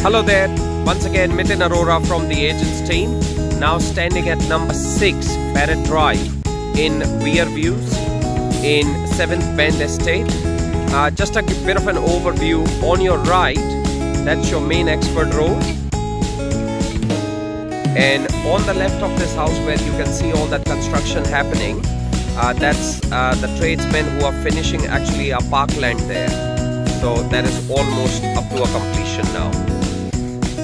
Hello there, once again Miten Arora from the agents team. Now standing at number 6 Parrot Drive in Weir Views in 7th Bend Estate. Just a bit of an overview. On your right, that's your main expert road, and on the left of this house where you can see all that construction happening, that's the tradesmen who are finishing actually a parkland there. So that is almost up to a completion now.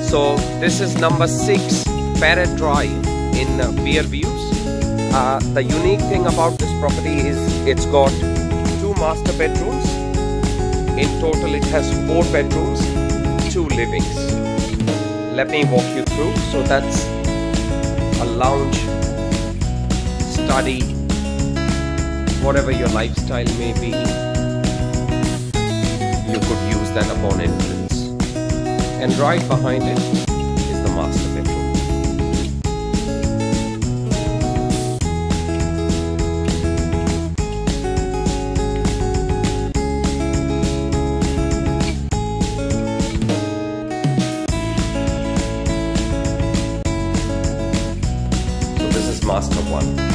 So this is number 6 Parrot Drive in Weir Views. The unique thing about this property is it's got 2 master bedrooms. In total it has 4 bedrooms, 2 livings. Let me walk you through. So that's a lounge, study, whatever your lifestyle may be, you could use that upon entrance. And right behind it is the master bedroom. So this is master 1.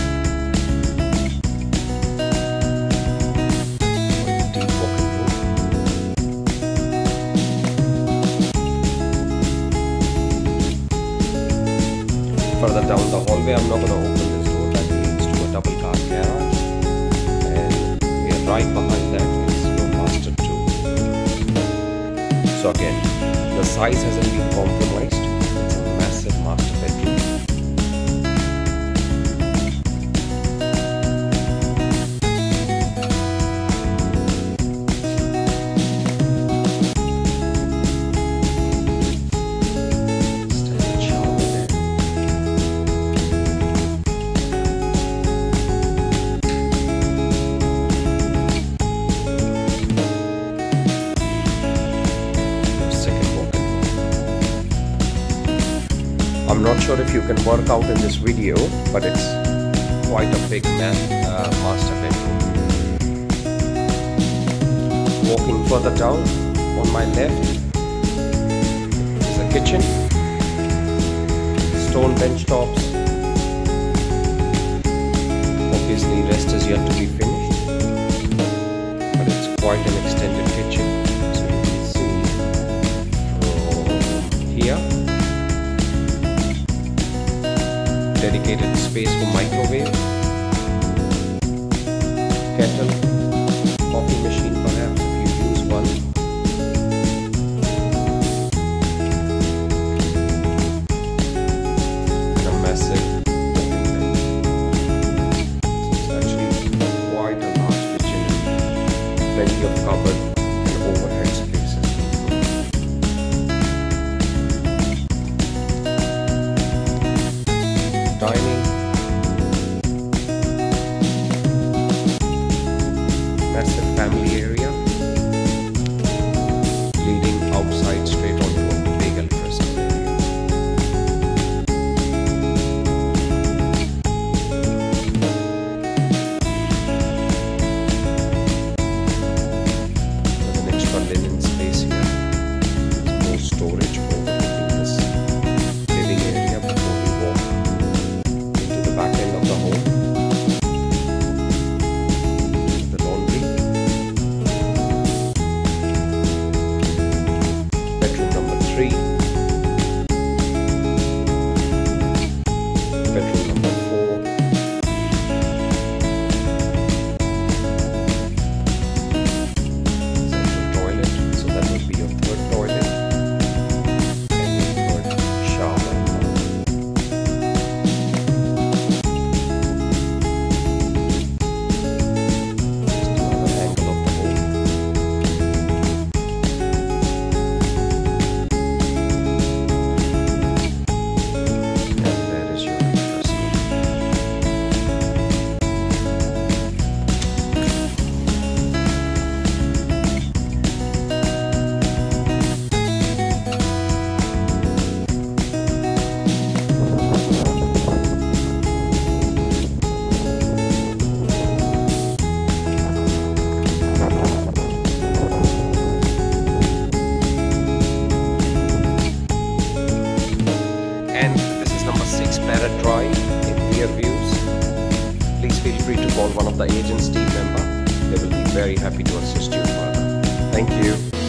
Further down the hallway, I'm not going to open this door, that leads to a double car garage, and we are right behind that is your master 2. So again, the size hasn't been compromised. It's a massive master bedroom. I'm not sure if you can work out in this video, but it's quite a big master bedroom. Walking further down, on my left is a kitchen, stone bench tops. Obviously rest is yet to be finished, but it's quite an extended kitchen. So you can see from here, dedicated space for microwave, kettle, coffee machine perhaps if you use one. And a massive open bench. It's actually quite a large kitchen and plenty of cupboard and overhead spaces. Dining, massive family area, leading outside straight onto a big electricity area. There's an extra linen space here. There's more storage overlooking this living area before we walk back end of the home. The laundry, bedroom number 3, bedroom number 4, central toilet, so that would be your 3rd toilet and your 3rd shower. Parrot Drive in Weir views, please feel free to call one of the agent's team member. They will be very happy to assist you further. Thank you.